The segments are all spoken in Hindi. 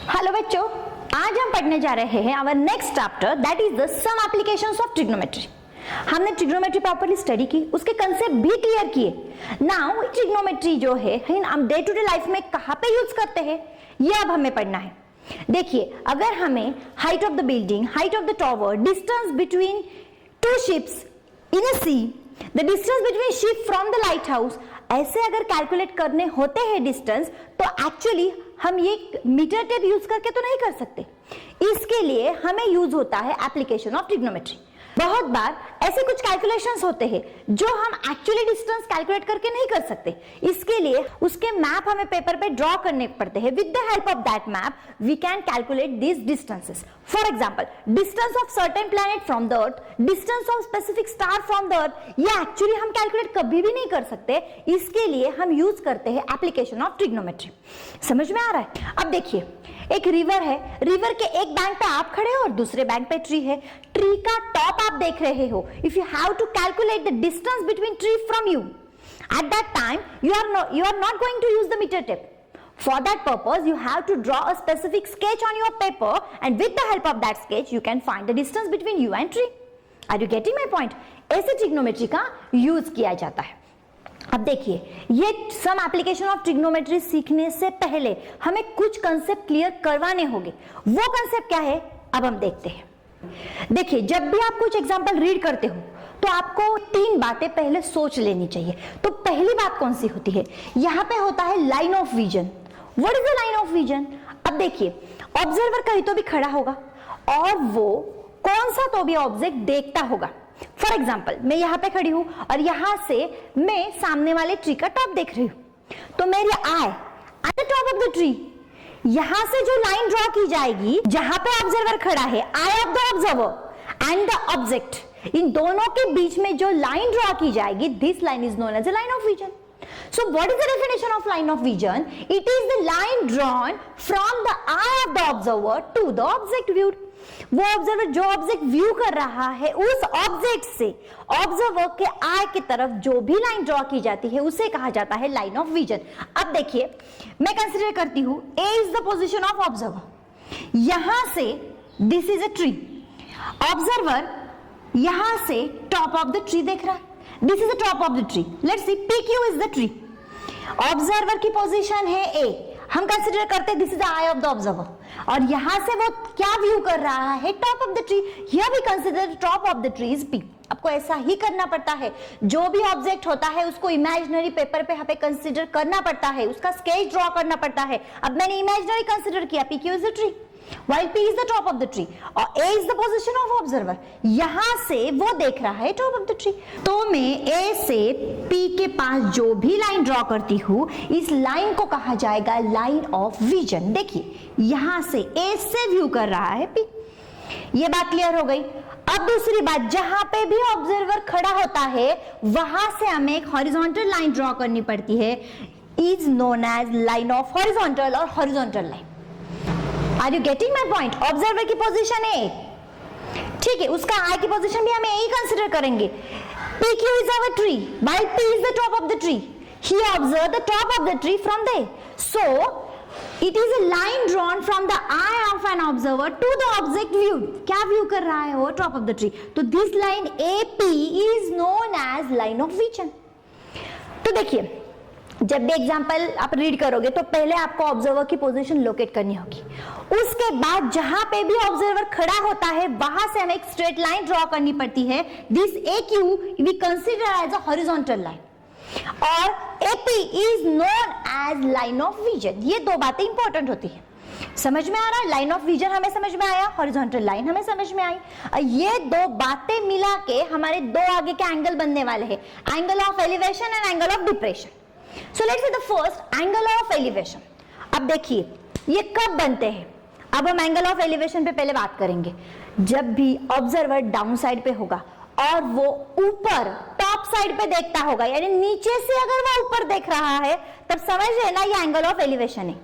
हेलो बच्चों, आज हम पढ़ने जा रहे हैं our next chapter that is the some applications of trigonometry. हमने ट्रिग्नोमेट्री प्रॉपर्ली स्टडी की, उसके कंसेप्ट भी क्लियर किए। नाउ ट्रिग्नोमेट्री जो है हम डे टू डे लाइफ में कहां पे यूज करते हैं ये अब हमें पढ़ना है। देखिए, अगर हमें height of the building, height of the tower, distance between two ships in a sea, the distance between ship from the lighthouse, ऐसे अगर कैलकुलेट करने होते हैं डिस्टेंस, तो एक्चुअली हम ये मीटर टेप यूज करके तो नहीं कर सकते। इसके लिए हमें यूज होता है एप्लीकेशन ऑफ ट्रिग्नोमेट्री। बहुत बार ऐसे कुछ कैलकुलेशंस होते हैं जो हम एक्चुअली डिस्टेंस कैलकुलेट करके नहीं कर सकते। इसके लिए उसके मैप हमें पेपर पे ड्रॉ करने पड़ते हैं। With the help of that map we can calculate these distances. For example, distance of certain planet from the earth, distance of specific star from the earth, ये एक्चुअली हम कैलकुलेट कभी भी नहीं कर सकते। इसके लिए हम यूज करते हैं एप्लीकेशन ऑफ ट्रिग्नोमेट्री। समझ में आ रहा है? अब देखिए, एक रिवर है, रिवर के एक बैंक पे आप खड़े हो और दूसरे बैंक पे ट्री है। ट्री का टॉप आप देख रहे हो। If you have to calculate the distance between tree from you, at that time you are not going to use the meter tape. For that purpose you have to draw a specific sketch on your paper, and with the help of that sketch you can find the distance between you and tree. Are you getting my point? ऐसे ट्रिग्नोमेट्री का यूज किया जाता है। अब देखिए, ये सम एप्लीकेशन ऑफ ट्रिग्नोमेट्री सीखने से पहले हमें कुछ कंसेप्ट क्लियर करवाने होंगे। वो कंसेप्ट क्या है अब हम देखते हैं। देखिए, जब भी आप कुछ एग्जांपल रीड करते हो तो आपको तीन बातें पहले सोच लेनी चाहिए। तो पहली बात कौन सी होती है? यहाँ पे होता है line of vision. What is the line of vision? अब देखिए, ऑब्जर्वर कहीं तो भी खड़ा होगा और वो कौन सा तो भी ऑब्जेक्ट देखता होगा। फॉर एग्जाम्पल, मैं यहाँ पे खड़ी हूं और यहां से मैं सामने वाले ट्री का टॉप देख रही हूं, तो मेरी eye at the top of the tree, यहां से जो लाइन ड्रॉ की जाएगी जहां पे ऑब्जर्वर खड़ा है, eye of the observer and the object, इन दोनों के बीच में जो लाइन ड्रॉ की जाएगी, this line is known as a line of vision. So what is the definition of line of vision? It is the line drawn from the eye of the observer to the object viewed. वो ऑब्जर्वर जो ऑब्जेक्ट व्यू कर रहा है, उस ऑब्जेक्ट से ऑब्जर्वर के आई की तरफ जो भी लाइन ड्रॉ की जाती है उसे कहा जाता है लाइन ऑफ विजन। अब देखिए, मैं कंसीडर करती हूं A is the position of observer. यहां से this is a tree, observer यहां से टॉप ऑफ द ट्री देख रहा है। This is the top of the tree. Let's see, PQ is the tree. Observer की पोजीशन है A. हम कंसिडर करते हैं this is the eye of the observer. और यहां से वो क्या व्यू कर रहा है? Top of the tree. Here we consider top of the tree is P. आपको ऐसा ही करना पड़ता है। जो भी ऑब्जेक्ट होता है उसको इमेजिनरी पेपर पे यहाँ पे कंसिडर करना पड़ता है, उसका स्केच ड्रॉ करना पड़ता है। अब मैंने इमेजिनरी कंसिडर किया, PQ is the tree, while P is the top of the tree और A is the position of observer. यहां से वो देख रहा है top of the tree। तो मैं A से P के पास जो भी लाइन ड्रॉ करती हूं, इस लाइन को कहा जाएगा लाइन ऑफ विजन। देखिए, यहां से A से व्यू कर रहा है P। ये बात क्लियर हो गई। अब दूसरी बात, जहां पे भी ऑब्जर्वर खड़ा होता है वहां से हमें एक हॉरिजॉन्टल लाइन ड्रॉ करनी पड़ती है, is known as line of horizontal और horizontal line. Are you getting my point? Observer की पोजीशन है, ठीक है, उसका आई की पोजीशन भी हम यही कंसीडर करेंगे। PQ is our tree, while P is the top of the tree. He observed the top of the tree from there. So it is a line drawn from the eye of an observer to the object viewed. क्या व्यू कर रहा है वो? Top of the tree. तो this line AP is known as line of vision. तो देखिए, जब भी एग्जाम्पल आप रीड करोगे तो पहले आपको ऑब्जर्वर की पोजीशन लोकेट करनी होगी। उसके बाद जहां पे भी ऑब्जर्वर खड़ा होता है वहां से हमें एक स्ट्रेट लाइन ड्रॉ करनी पड़ती है। This AQ we consider as a horizontal line और AP is known as line of vision. ये दो बातें इंपॉर्टेंट होती है। समझ में आ रहा है? लाइन ऑफ विजन हमें समझ में आया, हॉरिजॉन्टल लाइन हमें समझ में आई। ये दो बातें मिला के हमारे दो आगे के एंगल बनने वाले हैं, angle of elevation and angle of depression. So let's see the first angle of elevation. अब देखिए, ये कब बनते हैं? अब हम एंगल ऑफ एलिवेशन पे पहले बात करेंगे। जब भी ऑब्जर्वर डाउन साइड पे होगा और वो ऊपर टॉप साइड पे देखता होगा, यानी नीचे से अगर वो ऊपर देख रहा है, तब समझ लेना ये एंगल ऑफ एलिवेशन है।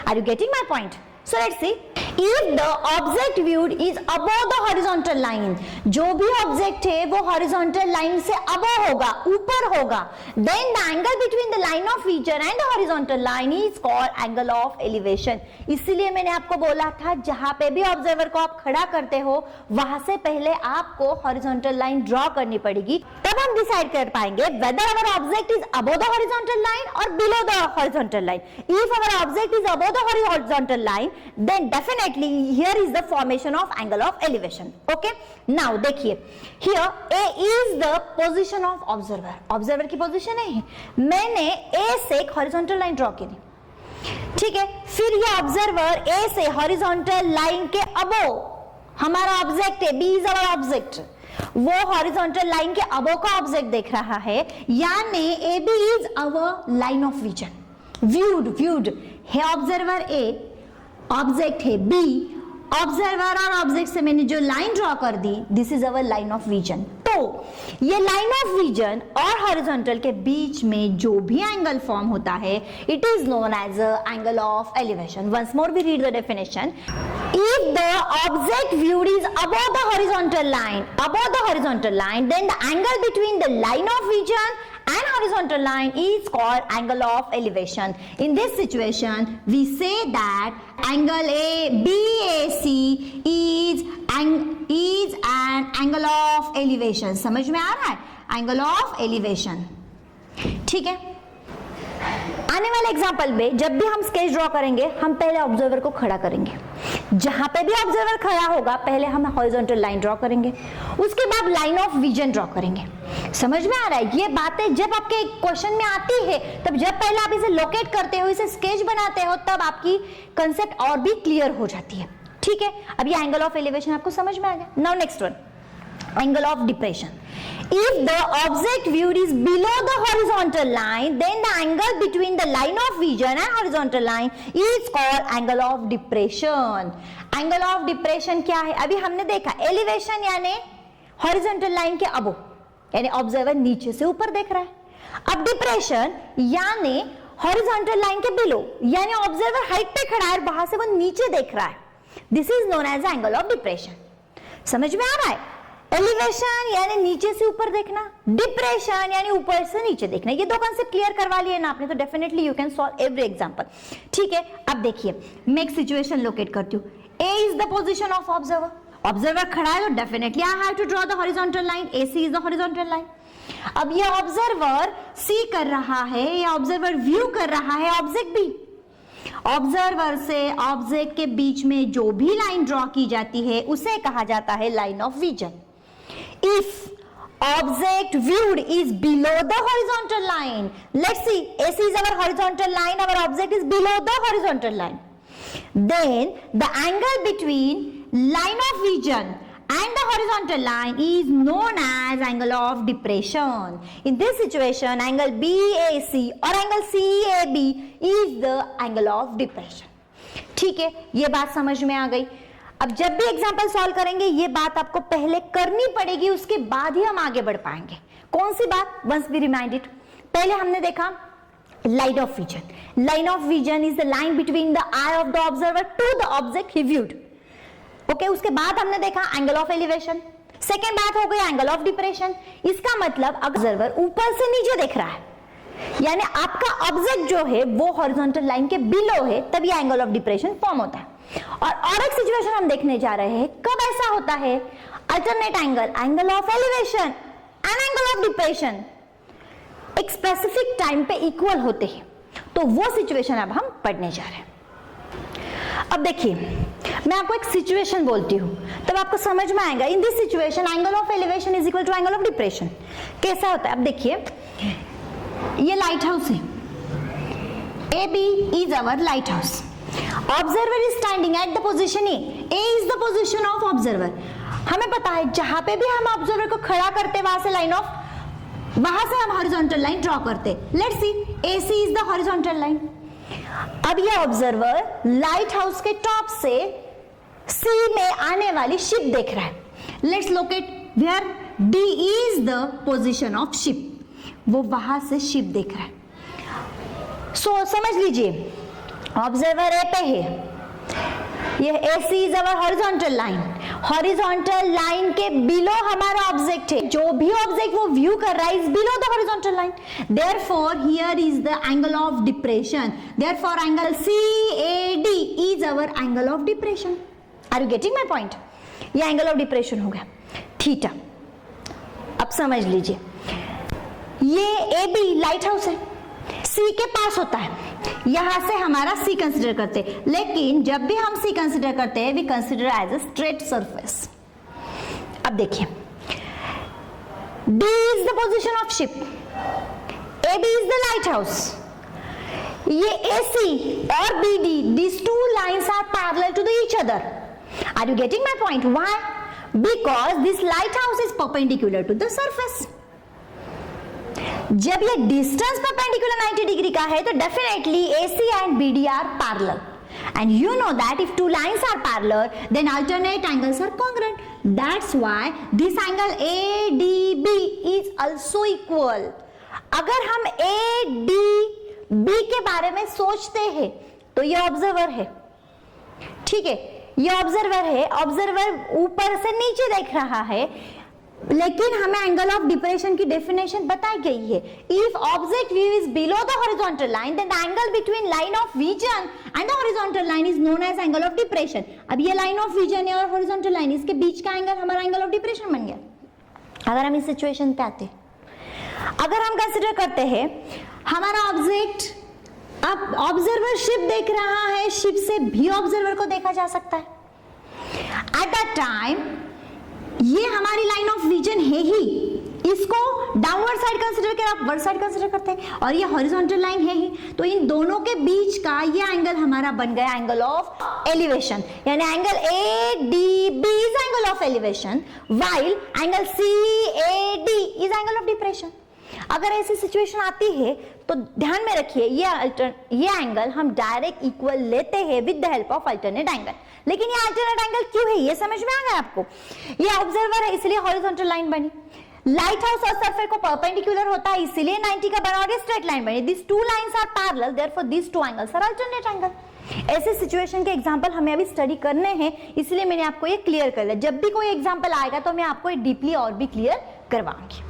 Are you getting my point? So let's see. If the object viewed is above the horizontal line, जो भी ऑब्जेक्ट है वो हॉरिजॉन्टल लाइन से above होगा, ऊपर होगा, then the angle between the line of vision and the horizontal line is called angle of elevation. इसीलिए मैंने आपको बोला था जहां पे भी ऑब्जर्वर को आप खड़ा करते हो वहां से पहले आपको हॉरिजॉन्टल लाइन ड्रॉ करनी पड़ेगी, तब हम डिसाइड कर पाएंगे whether our object is above the horizontal line or below the horizontal line. If our object is above the horizontal line, then definitely here is the formation of angle of elevation. Okay, now देखिए here A is the position of observer. Observer की पोजीशन है, मैंने A से एक हॉरिजॉन्टल लाइन ड्रॉ की थी, ठीक है, फिर ये ऑब्जर्वर A से हॉरिजॉन्टल लाइन के अबो हमारा ऑब्जेक्ट है, B इज आवर ऑब्जेक्ट, वो हॉरिजॉन्टल लाइन के अबो का ऑब्जेक्ट देख रहा है, यानी AB is our line of vision, viewed है ऑब्जर्वर A, ऑब्जेक्ट है B, ऑब्जर्वर और ऑब्जेक्ट से मैंने जो लाइन ड्रॉ कर दी, this is our line of vision. तो ये लाइन ऑफ विजन और हॉरिजॉन्टल के बीच में जो भी एंगल फॉर्म होता है, it is known as angle of elevation. Once more we read the definition, if the object viewed is above the horizontal line, then the angle between the line of vision and horizontal line is called angle of elevation. In this situation, we say that angle BAC is an angle of elevation. समझ में आ रहा है? Angle of elevation. ठीक है, आने वाले एग्जाम्पल में जब भी हम स्केच ड्रॉ करेंगे, हम पहले ऑब्जर्वर को खड़ा करेंगे, जहां पे भी ऑब्जर्वर खड़ा होगा पहले हम हॉरिजॉन्टल लाइन ड्रॉ करेंगे, उसके बाद लाइन ऑफ विजन ड्रॉ करेंगे। समझ में आ रहा है? ये बातें जब आपके क्वेश्चन में आती है, तब जब पहले आप इसे लोकेट करते हो, इसे स्केच बनाते हो, तब आपकी कंसेप्ट और भी क्लियर हो जाती है। ठीक है, अब ये एंगल ऑफ एलिवेशन आपको समझ में आ गया। Now next one, angle of depression. If the object viewed is below the horizontal line, then the angle between the line of vision and horizontal line is called angle of depression. Angle of depression क्या है? अभी हमने देखा elevation यानी horizontal line के अबो, यानी ऑब्जर्वर नीचे से ऊपर देख रहा है। अब डिप्रेशन यानी horizontal line के बिलो, यानी ऑब्जर्वर हाइट पे खड़ा है, वहां से वो नीचे देख रहा है। This is known as angle of depression. समझ में आ रहा है? एलिवेशन यानी नीचे से ऊपर देखना, डिप्रेशन यानी ऊपर से नीचे देखना। ये दो कंसेप्ट क्लियर करवा लिए ना आपने, तो definitely you can solve every example. ठीक है, अब देखिए मैं एक सिचुएशन लोकेट करती हूँ। A is the position of observer, observer खड़ा है तो definitely I have to draw the horizontal line, AC is the horizontal line. अब ये ऑब्जर्वर सी कर रहा है, ये ऑब्जर्वर व्यू कर रहा है ऑब्जेक्ट बी। ऑब्जर्वर से ऑब्जेक्ट के बीच में जो भी लाइन ड्रॉ की जाती है उसे कहा जाता है line of vision. If object viewed is below the horizontal line, let's see, AC is our horizontal line, our object is below the horizontal line, then the angle between line of vision and the horizontal line is known as angle of depression. In this situation, angle BAC or angle CAB is the angle of depression. ठीक है, ये बात समझ में आ गई। अब जब भी एग्जाम्पल सॉल्व करेंगे ये बात आपको पहले करनी पड़ेगी, उसके बाद ही हम आगे बढ़ पाएंगे। कौन सी बात? Once be reminded. पहले हमने देखा line of vision. Line of vision is the line between the eye of the observer to the object he viewed. Okay, उसके बाद हमने देखा एंगल ऑफ एलिवेशन। सेकेंड बात हो गई एंगल ऑफ डिप्रेशन। इसका मतलब ऑब्जर्वर ऊपर से नीचे देख रहा है, यानी आपका ऑब्जेक्ट जो है वो हॉरिजॉन्टल लाइन के बिलो है, तभी एंगल ऑफ डिप्रेशन फॉर्म होता है। और एक सिचुएशन हम देखने जा रहे हैं, कब ऐसा होता है? Alternate angle, angle of elevation and angle of depression एक स्पेसिफिक टाइम पे इक्वल होते हैं, तो वो सिचुएशन अब हम पढ़ने जा रहे हैं। अब देखिए मैं आपको एक सिचुएशन बोलती हूं, तब आपको समझ में आएगा। In this situation angle of elevation is equal to angle of depression. कैसा होता है? अब देखिए ये लाइट हाउस है, AB is our lighthouse. Observer is standing at the position A. A is the position of observer. हमें पता है जहां पे भी हम ऑब्जर्वर को खड़ा करते वहां से लाइन ऑफ, वहां से हम हॉरिजॉन्टल लाइन ड्रॉ करते। Let's see, AC is the horizontal line. अब ये ऑब्जर्वर लाइट हाउस के टॉप से सी में आने वाली शिप देख रहा है। Let's locate where D is the position of ship. वो वहां से शिप देख रहा है। समझ लीजिए ऑब्जर्वर ए पे है, ये AC is our horizontal line, horizontal line के बिलो हमारा ऑब्जेक्ट है, जो भी ऑब्जेक्ट वो व्यू कर रहा है is below the horizontal line, therefore here is the angle of depression, therefore angle CAD is our angle of depression. Are you getting my point? ये एंगल ऑफ डिप्रेशन हो गया थीटा। अब समझ लीजिए, ये AB लाइट हाउस है, C के पास होता है, यहां से हमारा C कंसिडर करते हैं, लेकिन जब भी हम C कंसिडर करते हैं we consider as a straight surface. अब देखिए, D is the position of ship, AB is the lighthouse, ये AC और BD, these two lines are parallel to each other. Are you getting my point? Why? Because this lighthouse is perpendicular to the surface. जब ये डिस्टेंस परपेंडिकुलर 90 डिग्री का है तो definitely AC and BD are parallel. And you know that if two lines are parallel, then alternate angles are congruent. That's why this angle ADB is also equal. अगर हम ADB के बारे में सोचते हैं तो ये ऑब्जर्वर है, ठीक है, ये ऑब्जर्वर है, ऑब्जर्वर ऊपर से नीचे देख रहा है, लेकिन हमें एंगल ऑफ डिप्रेशन की डेफिनेशन बताई गई है। If object view is below the horizontal line then the angle between line of vision and the horizontal line is known as angle of depression. अब ये लाइन ऑफ विजन है और हॉरिजॉन्टल लाइन, इसके बीच का एंगल हमारा एंगल ऑफ डिप्रेशन बन गया। अगर हम इस सिचुएशन पे आते, अगर हम कंसिडर करते हैं हमारा ऑब्जेक्ट, अब ऑब्जर्वर शिप देख रहा है, शिप से भी ऑब्जर्वर को देखा जा सकता है। एट दैट टाइम ये हमारी लाइन ऑफ विजन है ही, इसको डाउनवर्ड साइड कंसिडर कर अपवर्ड साइड कंसिडर करते हैं, और ये हॉरिजॉन्टल लाइन है ही, तो इन दोनों के बीच का ये एंगल हमारा बन गया एंगल ऑफ एलिवेशन, यानी angle ADB is angle of elevation while angle CAD is angle of depression. अगर ऐसी सिचुएशन आती है तो ध्यान में रखिए ये एंगल हम डायरेक्ट इक्वल लेते हैं with the help of alternate angle. लेकिन ये अल्टरनेट एंगल क्यों है ये समझ में आ गया आपको? ये ऑब्जर्वर है इसलिए हॉरिजॉन्टल लाइन बनी, लाइट हाउस और सरफेस को परपेंडिकुलर होता है इसलिए 90 का बना और स्ट्रेट लाइन बनी। This two lines are parallel, therefore this two angles are alternate angle. ऐसे सिचुएशन के एग्जांपल हमें अभी स्टडी करने हैं, इसलिए मैंने आपको ये क्लियर कर दिया। जब भी कोई एग्जांपल आएगा तो मैं आपको डीपली और भी क्लियर करवाऊंगी।